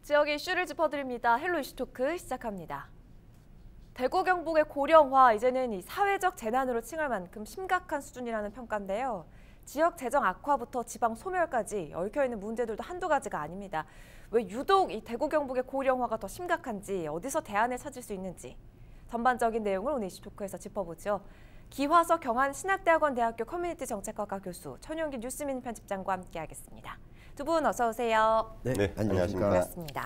지역의 이슈를 짚어드립니다. 헬로 이슈토크 시작합니다. 대구 경북의 고령화, 이제는 이 사회적 재난으로 칭할 만큼 심각한 수준이라는 평가인데요. 지역 재정 악화부터 지방 소멸까지 얽혀있는 문제들도 한두 가지가 아닙니다. 왜 유독 이 대구 경북의 고령화가 더 심각한지, 어디서 대안을 찾을 수 있는지 전반적인 내용을 오늘 이슈토크에서 짚어보죠. 기화석 경안신학대학원대학교 커뮤니티 정책학과 교수 천용기 뉴스민 편집장과 함께하겠습니다. 두 분 어서 오세요. 네, 안녕하십니까. 반갑습니다.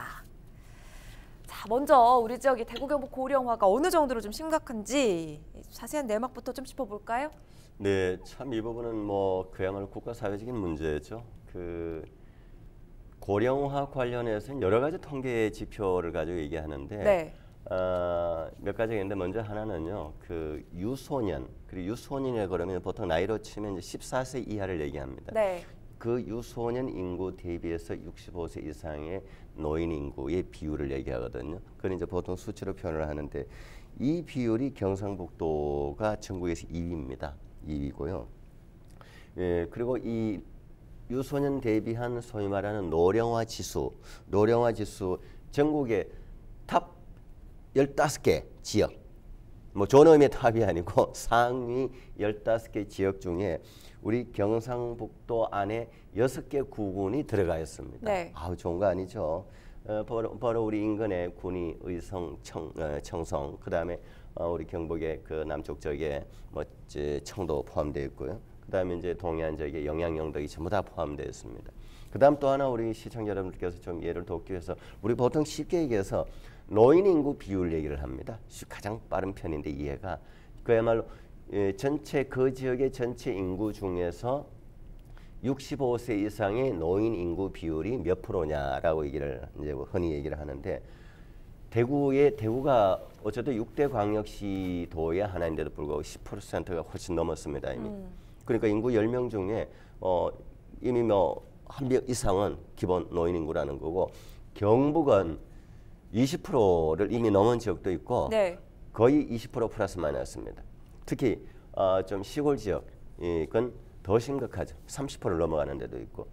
자, 먼저 우리 지역의 대구 경북 고령화가 어느 정도로 좀 심각한지 자세한 내막부터 좀 짚어볼까요? 네, 참 이 부분은 그야말로 국가 사회적인 문제죠. 고령화 관련해서는 여러 가지 통계 지표를 가지고 얘기하는데 네. 몇 가지가 있는데 먼저 하나는요. 유소년, 그리고 유소년이라 그러면 보통 나이로 치면 이제 14세 이하를 얘기합니다. 네. 그 유소년 인구 대비해서 65세 이상의 노인 인구의 비율을 얘기하거든요. 그걸 이제 보통 수치로 표현을 하는데 이 비율이 경상북도가 전국에서 2위입니다. 2위고요. 예, 그리고 이 유소년 대비한 소위 말하는 노령화 지수 전국의 탑 15개 지역, 좋은 의미의 탑이 아니고 상위 15개 지역 중에 우리 경상북도 안에 6개 구군이 들어가 있습니다. 네. 아우, 좋은 거 아니죠. 바로 우리 인근의 군위, 의성, 청성, 그다음에 우리 경북의 그 남쪽 지역에 청도 포함되어 있고요. 그다음에 이제 동해안 지역에 영양, 영덕이 전부 다 포함되어 있습니다. 그다음 또 하나 우리 시청자 여러분들께서 좀 예를 돕기 위해서 우리 보통 쉽게 얘기해서 노인 인구 비율 얘기를 합니다. 가장 빠른 편인데 이해가 그야말로 전체 그 지역의 전체 인구 중에서 65세 이상의 노인 인구 비율이 몇 프로냐라고 얘기를 이제 흔히 얘기를 하는데 대구가 어쨌든 6대 광역시도의 하나인데도 불구하고 10%가 훨씬 넘었습니다 이미. 그러니까 인구 10명 중에 이미 한 명 이상은 기본 노인 인구라는 거고 경북은 20%를 이미 넘은 지역도 있고 네. 거의 20% 플러스 마이너스입니다. 특히 좀 시골 지역은 더 심각하죠. 30%를 넘어가는 데도 있고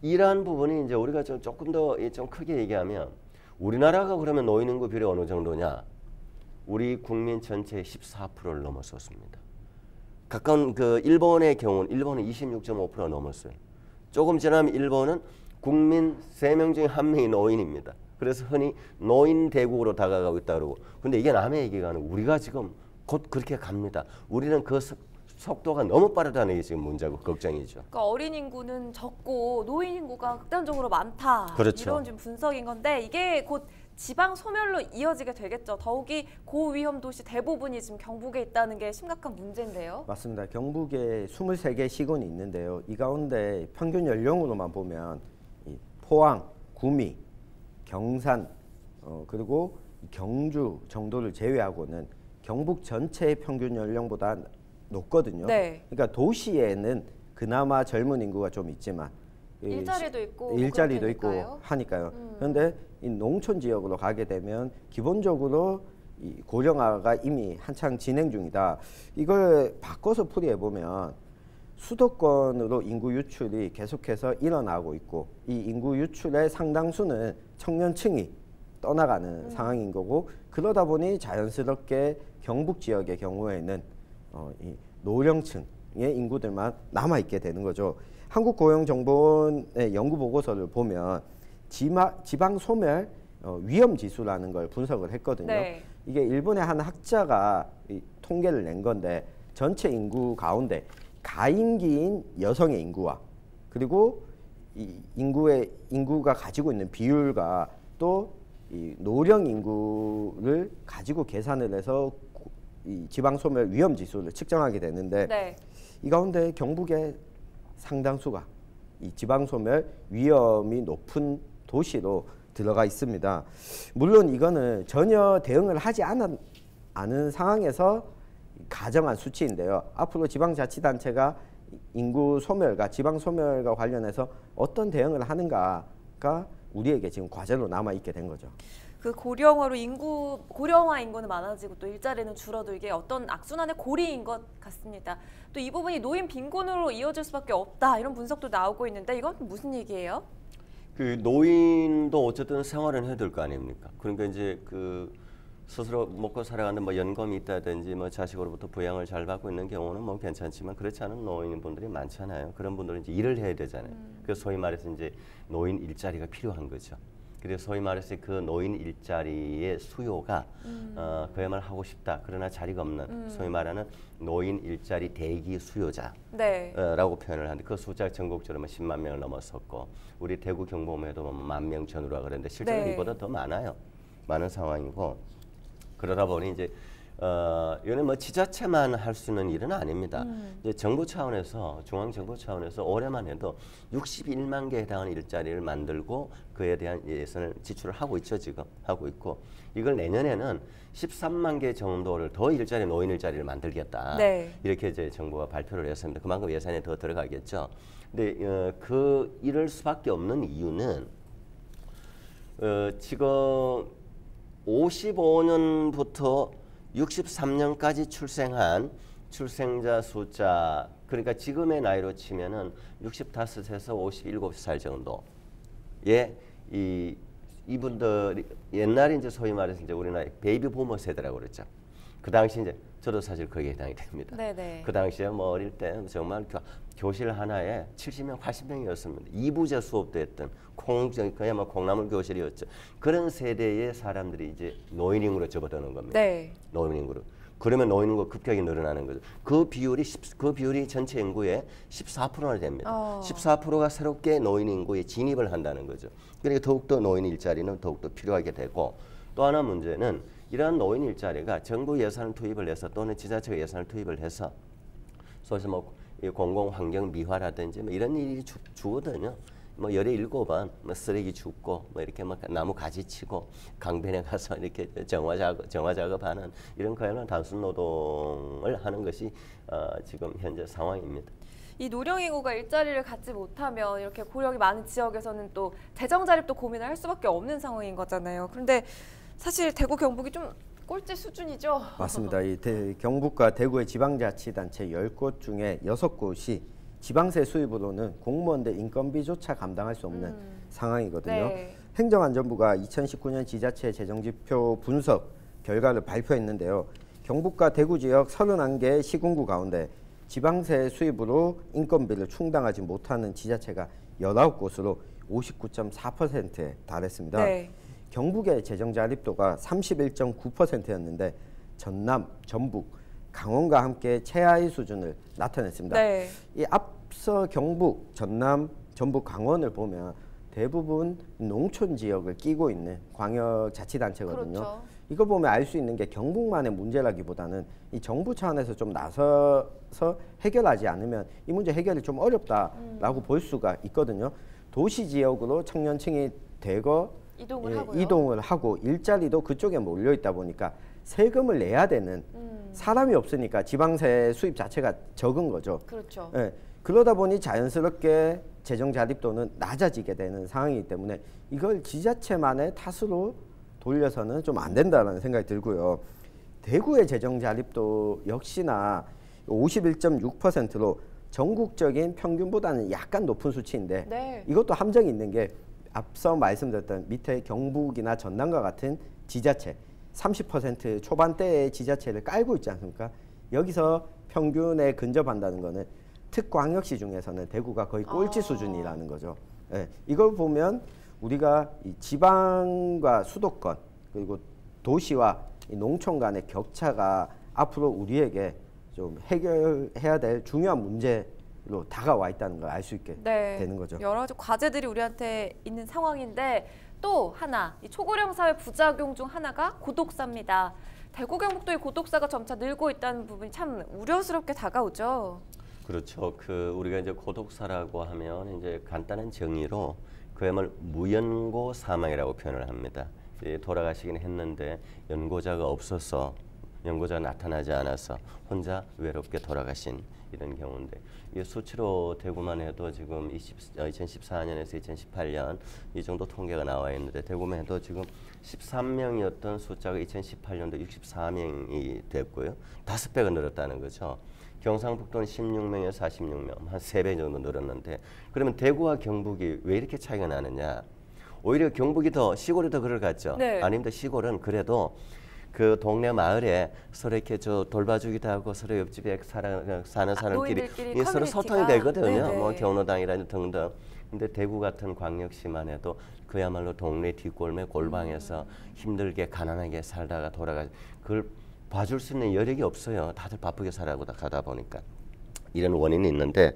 이러한 부분이 이제 우리가 조금 더 좀 크게 얘기하면 우리나라가 그러면 노인 인구 비율이 어느 정도냐? 우리 국민 전체의 14%를 넘었었습니다. 가까운 일본의 경우는 일본은 26.5% 넘었어요. 조금 지나면 일본은 국민 3명 중에 1명이 노인입니다. 그래서 흔히 노인 대국으로 다가가고 있다 그러고. 근데 이게 남의 얘기가 아니고 우리가 지금 곧 그렇게 갑니다. 우리는 그 속도가 너무 빠르다는 게 지금 문제고 걱정이죠. 그러니까 어린 인구는 적고 노인 인구가 극단적으로 많다. 그렇죠. 이런 지금 분석인 건데 이게 곧 지방 소멸로 이어지게 되겠죠. 더욱이 고위험 도시 대부분이 지금 경북에 있다는 게 심각한 문제인데요. 맞습니다. 경북에 23개 시군이 있는데요. 이 가운데 평균 연령으로만 보면 포항, 구미, 경산, 그리고 경주 정도를 제외하고는 경북 전체의 평균 연령보다 높거든요. 네. 그러니까 도시에는 그나마 젊은 인구가 좀 있지만 일자리도 있고 일자리도 있고 하니까요. 그런데 이 농촌 지역으로 가게 되면 기본적으로 이 고령화가 이미 한창 진행 중이다. 이걸 바꿔서 풀이해 보면 수도권으로 인구 유출이 계속해서 일어나고 있고 이 인구 유출의 상당수는 청년층이 떠나가는 상황인 거고 그러다 보니 자연스럽게 경북 지역의 경우에는 이 노령층의 인구들만 남아있게 되는 거죠. 한국고용정보원의 연구보고서를 보면 지방 소멸 위험 지수라는 걸 분석을 했거든요. 네. 이게 일본의 한 학자가 통계를 낸 건데 전체 인구 가운데 가임기인 여성의 인구와 그리고 이 인구가 가지고 있는 비율과 또 이 노령 인구를 가지고 계산을 해서 이 지방 소멸 위험 지수를 측정하게 되는데 네. 이 가운데 경북의 상당수가 이 지방 소멸 위험이 높은 도시로 들어가 있습니다. 물론 이거는 전혀 대응을 하지 않은 상황에서 가정한 수치인데요. 앞으로 지방자치단체가 인구 소멸과 지방 소멸과 관련해서 어떤 대응을 하는가가 우리에게 지금 과제로 남아 있게 된 거죠. 그 고령화 인구는 많아지고 또 일자리는 줄어도 이게 어떤 악순환의 고리인 것 같습니다. 또 이 부분이 노인 빈곤으로 이어질 수밖에 없다 이런 분석도 나오고 있는데 이건 무슨 얘기예요? 그 노인도 어쨌든 생활은 해야 될 거 아닙니까? 그러니까 이제 그 스스로 먹고 살아가는 뭐 연금이 있다든지 뭐 자식으로부터 부양을 잘 받고 있는 경우는 뭐 괜찮지만 그렇지 않은 노인분들이 많잖아요. 그런 분들은 이제 일을 해야 되잖아요. 그래서 소위 말해서 이제 노인 일자리가 필요한 거죠. 그래서 소위 말해서 그 노인 일자리의 수요가 그야말로 하고 싶다. 그러나 자리가 없는 소위 말하는 노인 일자리 대기 수요자라고 표현을 하는데 그 숫자가 전국적으로 10만 명을 넘어섰고 우리 대구 경북에도 10,000명 전후라 그러는데 실제로 네. 이보다 더 많아요. 많은 상황이고 그러다 보니 이제 이거는 뭐 지자체만 할 수 있는 일은 아닙니다. 이제 정부 차원에서 중앙 정부 차원에서 올해만 해도 61만 개에 해당하는 일자리를 만들고 그에 대한 예산을 지출을 하고 있죠. 지금 하고 있고 이걸 내년에는 13만 개 정도를 더 일자리 노인 일자리를 만들겠다. 네. 이렇게 이제 정부가 발표를 했습니다. 그만큼 예산이 더 들어가겠죠. 근데 이럴 수밖에 없는 이유는 지금 55년부터 63년까지 출생한 출생자 숫자 그러니까 지금의 나이로 치면은 65에서 57살 정도의 이분들 옛날에 이제 소위 말해서 이제 우리나라 베이비 부머 세대라고 그랬죠. 그 당시 이제 저도 사실 거기에 해당이 됩니다. 네네. 그 당시에 뭐 어릴 때 정말 교실 하나에 70명, 80명이었습니다. 2부제 수업도 했던 그야말로 콩나물 교실이었죠. 그런 세대의 사람들이 이제 노인인구로 접어드는 겁니다. 네. 노인인구로. 그러면 노인인구가 급격히 늘어나는 거죠. 그 비율이 전체 인구의 14%나 됩니다. 14%가 새롭게 노인인구에 진입을 한다는 거죠. 그러니까 더욱더 노인 일자리는 더욱더 필요하게 되고 또 하나 문제는 이러한 노인 일자리가 정부 예산을 투입을 해서 또는 지자체가 예산을 투입을 해서 소위 뭐 공공 환경 미화라든지 뭐 이런 일이 주거든요. 뭐 열에 7번 뭐 쓰레기 줍고 뭐 이렇게 막 나무 가지 치고 강변에 가서 이렇게 정화 작업하는 이런 거야말로 단순 노동을 하는 것이 지금 현재 상황입니다. 이 노령인구가 일자리를 갖지 못하면 이렇게 고령이 많은 지역에서는 또 재정 자립도 고민을 할 수밖에 없는 상황인 거잖아요. 그런데 사실 대구 경북이 좀 꼴찌 수준이죠. 맞습니다. 경북과 대구의 지방자치단체 10곳 중에 6곳이 지방세 수입으로는 공무원들 인건비조차 감당할 수 없는 상황이거든요. 네. 행정안전부가 2019년 지자체 재정지표 분석 결과를 발표했는데요. 경북과 대구 지역 31개 시군구 가운데 지방세 수입으로 인건비를 충당하지 못하는 지자체가 19곳으로 59.4%에 달했습니다. 네. 경북의 재정 자립도가 31.9%였는데 전남, 전북, 강원과 함께 최하위 수준을 나타냈습니다. 네. 이 앞서 경북, 전남, 전북, 강원을 보면 대부분 농촌 지역을 끼고 있는 광역자치단체거든요. 그렇죠. 이거 보면 알 수 있는 게 경북만의 문제라기보다는 이 정부 차원에서 좀 나서서 해결하지 않으면 이 문제 해결이 좀 어렵다라고 볼 수가 있거든요. 도시 지역으로 청년층이 대거 이동을 하고 일자리도 그쪽에 몰려 있다 보니까 세금을 내야 되는 사람이 없으니까 지방세 수입 자체가 적은 거죠. 그렇죠. 예, 그러다 보니 자연스럽게 재정 자립도는 낮아지게 되는 상황이기 때문에 이걸 지자체만의 탓으로 돌려서는 좀 안 된다는 생각이 들고요. 대구의 재정 자립도 역시나 51.6%로 전국적인 평균보다는 약간 높은 수치인데 네. 이것도 함정이 있는 게 앞서 말씀드렸던 밑에 경북이나 전남과 같은 지자체 30% 초반대의 지자체를 깔고 있지 않습니까? 여기서 평균에 근접한다는 거는 특광역시 중에서는 대구가 거의 꼴찌 수준이라는 거죠. 예, 이걸 보면 우리가 이 지방과 수도권 그리고 도시와 이 농촌 간의 격차가 앞으로 우리에게 좀 해결해야 될 중요한 문제로 다가와 있다는 걸 알 수 있게 되는 거죠. 여러 가지 과제들이 우리한테 있는 상황인데 또 하나, 이 초고령 사회 부작용 중 하나가 고독사입니다. 대구 경북도의 고독사가 점차 늘고 있다는 부분이 참 우려스럽게 다가오죠. 그렇죠. 우리가 이제 고독사라고 하면 이제 간단한 정의로 그야말로 무연고 사망이라고 표현을 합니다. 돌아가시긴 했는데 연고자가 없어서 연고자가 나타나지 않아서 혼자 외롭게 돌아가신 이런 경우인데 이 수치로 대구만 해도 지금 2014년에서 2018년 이 정도 통계가 나와 있는데 대구만 해도 지금 13명이었던 숫자가 2018년도 64명이 됐고요. 5배가 늘었다는 거죠. 경상북도는 16명에서 46명, 한 3배 정도 늘었는데 그러면 대구와 경북이 왜 이렇게 차이가 나느냐? 오히려 경북이 더 시골이 더 그럴 것 같죠. 네. 아닙니다. 시골은 그래도 그 동네 마을에 서로 이렇게 저 돌봐주기도 하고 서로 옆집에 사는 사람끼리 노인들끼리 서로 소통이 커뮤니티가. 되거든요. 네네. 뭐 경로당이라든지 등등. 근데 대구 같은 광역시만 해도 그야말로 동네 뒷골매 골방에서 힘들게 가난하게 살다가 그걸 봐줄 수 있는 여력이 없어요. 다들 바쁘게 살아가다 가다 보니까 이런 원인이 있는데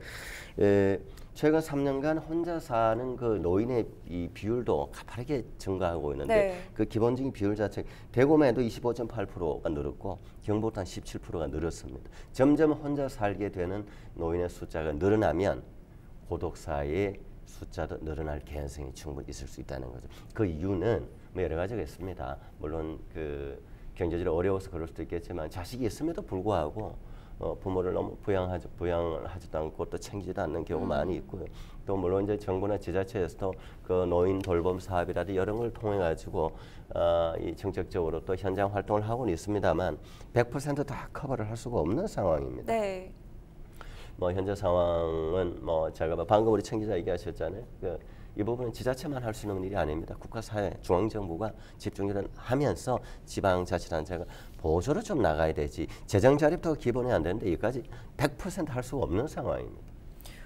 최근 3년간 혼자 사는 그 노인의 이 비율도 가파르게 증가하고 있는데 네. 그 기본적인 비율 자체 대구만 해도 25.8%가 늘었고 경북도 한 17%가 늘었습니다. 점점 혼자 살게 되는 노인의 숫자가 늘어나면 고독사의 숫자도 늘어날 개연성이 충분히 있을 수 있다는 거죠. 그 이유는 뭐 여러 가지가 있습니다. 물론 그 경제적으로 어려워서 그럴 수도 있겠지만 자식이 있음에도 불구하고 부모를 너무 부양을 하지도 않고 또 챙기지도 않는 경우가 많이 있고요. 또 물론 이제 정부나 지자체에서도 그 노인 돌봄 사업이라든지 여러 걸 통해 가지고 이 정책적으로 또 현장 활동을 하고는 있습니다만 100%다 커버를 할 수가 없는 상황입니다. 네. 뭐 현재 상황은 뭐 제가 방금 우리 청 기자 얘기하셨잖아요. 이 부분은 지자체만 할 수 있는 일이 아닙니다. 국가사회, 중앙정부가 집중을 하면서 지방자치단체가 보조로 좀 나가야 되지. 재정 자립도 기본이 안 되는데 여기까지 100% 할 수가 없는 상황입니다.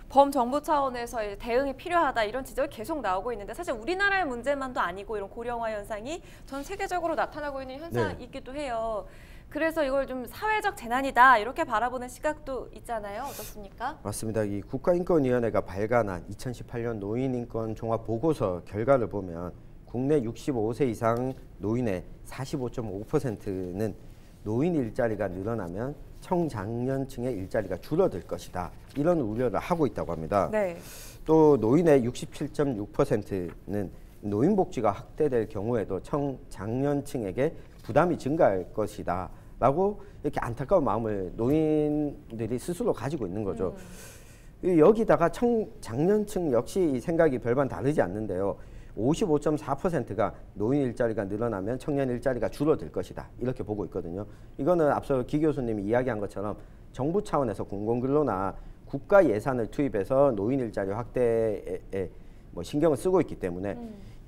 범정부 차원에서 이제 대응이 필요하다 이런 지적이 계속 나오고 있는데 사실 우리나라의 문제만도 아니고 이런 고령화 현상이 전 세계적으로 나타나고 있는 현상이기도 해요. 그래서 이걸 좀 사회적 재난이다 이렇게 바라보는 시각도 있잖아요. 어떻습니까? 맞습니다. 이 국가인권위원회가 발간한 2018년 노인인권 종합보고서 결과를 보면 국내 65세 이상 노인의 45.5%는 노인 일자리가 늘어나면 청장년층의 일자리가 줄어들 것이다. 이런 우려를 하고 있다고 합니다. 네. 또 노인의 67.6%는 노인복지가 확대될 경우에도 청장년층에게 부담이 증가할 것이다 라고 이렇게 안타까운 마음을 노인들이 스스로 가지고 있는 거죠. 여기다가 청장년층 역시 이 생각이 별반 다르지 않는데요. 55.4%가 노인 일자리가 늘어나면 청년 일자리가 줄어들 것이다 이렇게 보고 있거든요. 이거는 앞서 기 교수님이 이야기한 것처럼 정부 차원에서 공공근로나 국가 예산을 투입해서 노인 일자리 확대에 뭐 신경을 쓰고 있기 때문에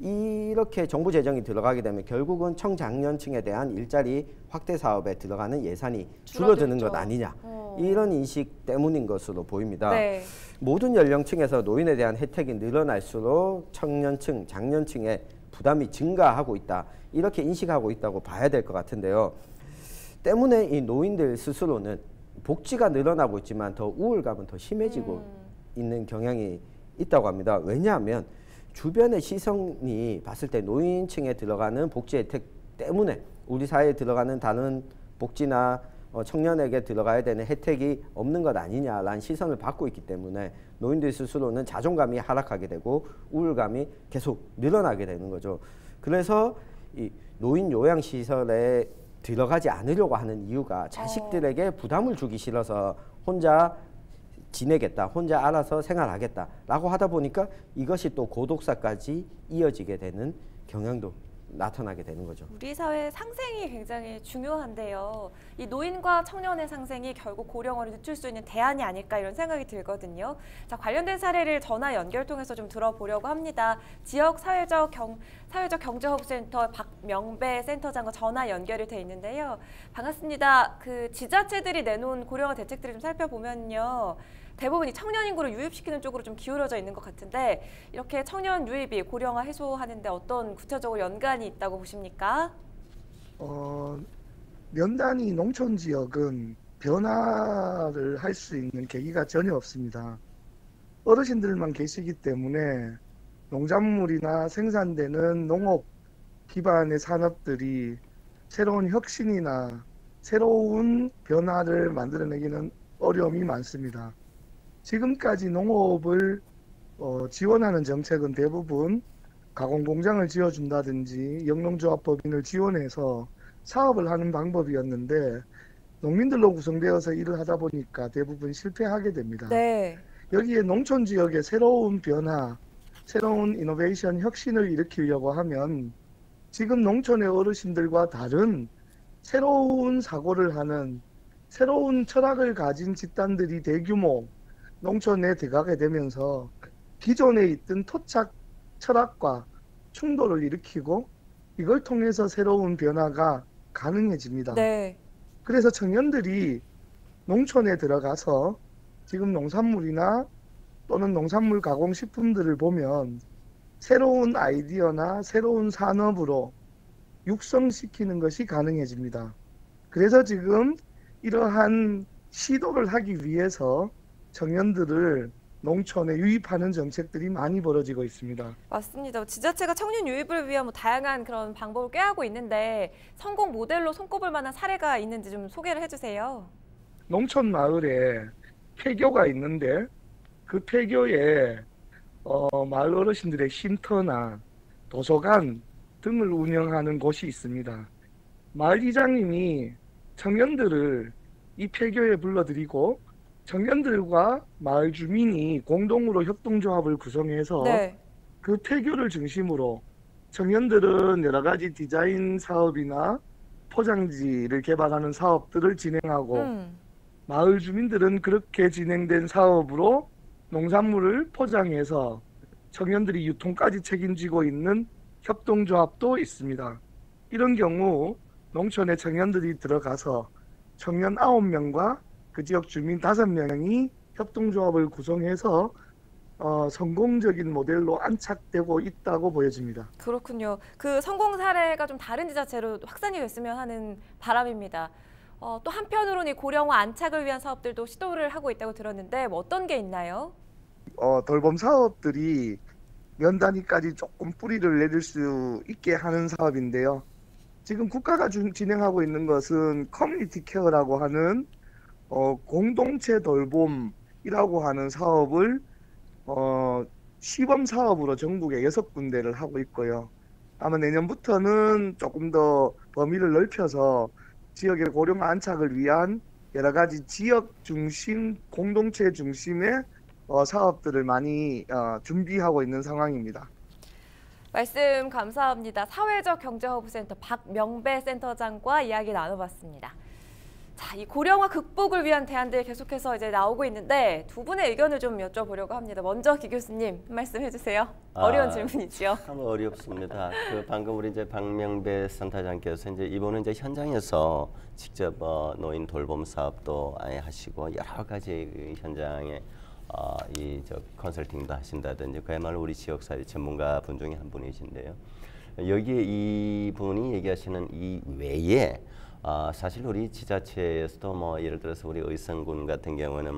이렇게 정부 재정이 들어가게 되면 결국은 청장년층에 대한 일자리 확대 사업에 들어가는 예산이 줄어드는 것 아니냐 이런 인식 때문인 것으로 보입니다. 네. 모든 연령층에서 노인에 대한 혜택이 늘어날수록 청년층, 장년층의 부담이 증가하고 있다 이렇게 인식하고 있다고 봐야 될 것 같은데요. 때문에 이 노인들 스스로는 복지가 늘어나고 있지만 더 우울감은 더 심해지고 있는 경향이 있다고 합니다. 왜냐하면 주변의 시선이 봤을 때 노인층에 들어가는 복지 혜택 때문에 우리 사회에 들어가는 다른 복지나 청년에게 들어가야 되는 혜택이 없는 것 아니냐라는 시선을 받고 있기 때문에 노인들 스스로는 자존감이 하락하게 되고 우울감이 계속 늘어나게 되는 거죠. 그래서 이 노인 요양시설에 들어가지 않으려고 하는 이유가 자식들에게 부담을 주기 싫어서 혼자 지내겠다, 혼자 알아서 생활하겠다라고 하다 보니까 이것이 또 고독사까지 이어지게 되는 경향도 나타나게 되는 거죠. 우리 사회의 상생이 굉장히 중요한데요. 이 노인과 청년의 상생이 결국 고령화를 늦출 수 있는 대안이 아닐까 이런 생각이 들거든요. 자, 관련된 사례를 전화 연결 통해서 좀 들어보려고 합니다. 지역 사회적 경제허브센터 박명배 센터장과 전화 연결이 돼 있는데요. 반갑습니다. 그 지자체들이 내놓은 고령화 대책들을 좀 살펴보면요. 대부분이 청년 인구를 유입시키는 쪽으로 좀 기울어져 있는 것 같은데 이렇게 청년 유입이 고령화 해소하는데 어떤 구체적으로 연관이 있다고 보십니까? 면단위 농촌 지역은 변화를 할 수 있는 계기가 전혀 없습니다. 어르신들만 계시기 때문에 농작물이나 생산되는 농업 기반의 산업들이 새로운 혁신이나 새로운 변화를 만들어내기는 어려움이 많습니다. 지금까지 농업을 지원하는 정책은 대부분 가공공장을 지어준다든지 영농조합법인을 지원해서 사업을 하는 방법이었는데 농민들로 구성되어서 일을 하다 보니까 대부분 실패하게 됩니다. 네. 여기에 농촌 지역의 새로운 변화, 새로운 이노베이션, 혁신을 일으키려고 하면 지금 농촌의 어르신들과 다른 새로운 사고를 하는 새로운 철학을 가진 집단들이 대규모 농촌에 들어가게 되면서 기존에 있던 토착 철학과 충돌을 일으키고 이걸 통해서 새로운 변화가 가능해집니다. 네. 그래서 청년들이 농촌에 들어가서 지금 농산물이나 또는 농산물 가공식품들을 보면 새로운 아이디어나 새로운 산업으로 육성시키는 것이 가능해집니다. 그래서 지금 이러한 시도를 하기 위해서 청년들을 농촌에 유입하는 정책들이 많이 벌어지고 있습니다. 맞습니다. 지자체가 청년 유입을 위한 다양한 그런 방법을 꾀하고 있는데 성공 모델로 손꼽을 만한 사례가 있는지 좀 소개를 해주세요. 농촌 마을에 폐교가 있는데 그 폐교에 마을 어르신들의 쉼터나 도서관 등을 운영하는 곳이 있습니다. 마을 이장님이 청년들을 이 폐교에 불러들이고 청년들과 마을 주민이 공동으로 협동조합을 구성해서 네. 그 폐교를 중심으로 청년들은 여러 가지 디자인 사업이나 포장지를 개발하는 사업들을 진행하고 마을 주민들은 그렇게 진행된 사업으로 농산물을 포장해서 청년들이 유통까지 책임지고 있는 협동조합도 있습니다. 이런 경우 농촌에 청년들이 들어가서 청년 9명과 그 지역 주민 5명이 협동조합을 구성해서 성공적인 모델로 안착되고 있다고 보여집니다. 그렇군요. 그 성공 사례가 좀 다른 지자체로 확산이 됐으면 하는 바람입니다. 또 한편으로는 이 고령화 안착을 위한 사업들도 시도를 하고 있다고 들었는데 어떤 게 있나요? 돌봄 사업들이 면 단위까지 조금 뿌리를 내릴 수 있게 하는 사업인데요. 지금 국가가 진행하고 있는 것은 커뮤니티 케어라고 하는 공동체 돌봄이라고 하는 사업을 시범 사업으로 전국에 6군데를 하고 있고요. 아마 내년부터는 조금 더 범위를 넓혀서 지역의 고령화 안착을 위한 여러 가지 지역 중심, 공동체 중심의 사업들을 많이 준비하고 있는 상황입니다. 말씀 감사합니다. 사회적 경제허브센터 박명배 센터장과 이야기 나눠봤습니다. 자, 이 고령화 극복을 위한 대안들 계속해서 이제 나오고 있는데 두 분의 의견을 좀 여쭤보려고 합니다. 먼저 기 교수님 말씀해 주세요. 어려운 질문이지요. 참 어렵습니다. 방금 우리 이제 박명배 센터장께서 이제 이번은 이제 현장에서 직접 노인 돌봄 사업도 하시고 여러 가지 현장에 컨설팅도 하신다든지 그야말로 우리 지역사회 전문가 분 중에 한 분이신데요. 여기에 이분이 얘기하시는 이 외에 사실 우리 지자체에서도 예를 들어서 우리 의성군 같은 경우는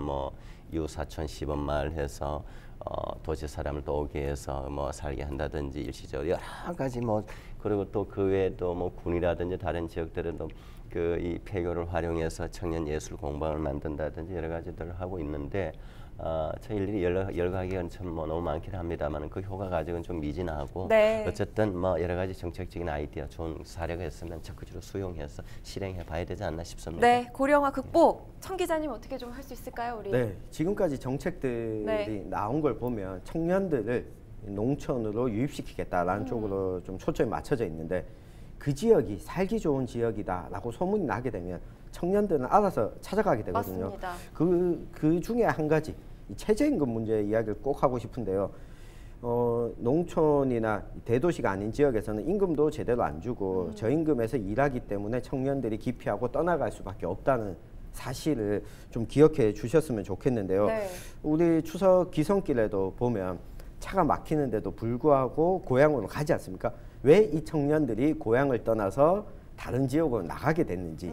유사촌 시범마을 해서 도시 사람을 또 오게 해서 살게 한다든지 일시적으로 여러 가지 그리고 또 그 외에 또 군이라든지 다른 지역들은 또 이 폐교를 활용해서 청년 예술 공방을 만든다든지 여러 가지들을 하고 있는데 저 일일이 열거하기가 참 너무 많긴 합니다만 그 효과가 아직은 좀 미진하고 네. 어쨌든 여러 가지 정책적인 아이디어 좋은 사례가 있으면 적극적으로 수용해서 실행해 봐야 되지 않나 싶습니다. 네, 고령화 극복 청 기자님 어떻게 좀 할 수 있을까요, 우리? 네, 지금까지 정책들이 나온 걸 보면 청년들을 농촌으로 유입시키겠다라는 쪽으로 좀 초점이 맞춰져 있는데 그 지역이 살기 좋은 지역이다라고 소문이 나게 되면 청년들은 알아서 찾아가게 되거든요. 맞습니다. 그 중에 한 가지 이 최저임금 문제 이야기를 꼭 하고 싶은데요. 농촌이나 대도시가 아닌 지역에서는 임금도 제대로 안 주고 저임금에서 일하기 때문에 청년들이 기피하고 떠나갈 수밖에 없다는 사실을 좀 기억해 주셨으면 좋겠는데요. 네. 우리 추석 기성길에도 보면 차가 막히는데도 불구하고 고향으로 가지 않습니까? 왜 이 청년들이 고향을 떠나서 다른 지역으로 나가게 됐는지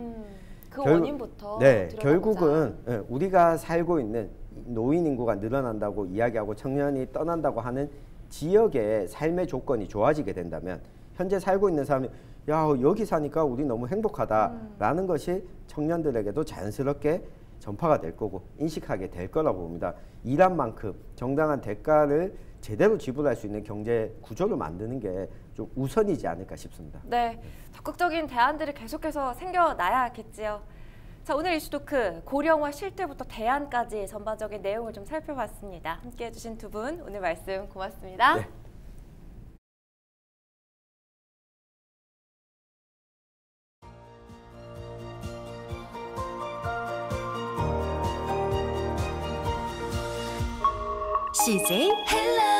그 원인부터 네, 들어가보자. 결국은 우리가 살고 있는 노인 인구가 늘어난다고 이야기하고 청년이 떠난다고 하는 지역의 삶의 조건이 좋아지게 된다면 현재 살고 있는 사람이 야 여기 사니까 우리 너무 행복하다라는 것이 청년들에게도 자연스럽게 전파가 될 거고 인식하게 될 거라고 봅니다. 일한 만큼 정당한 대가를 제대로 지불할 수 있는 경제 구조를 만드는 게 좀 우선이지 않을까 싶습니다. 네, 적극적인 대안들이 계속해서 생겨나야겠지요. 자, 오늘 이슈토크 고령화 실태부터 대안까지 전반적인 내용을 좀 살펴봤습니다. 함께해 주신 두 분 오늘 말씀 고맙습니다. 네. CJ 헬로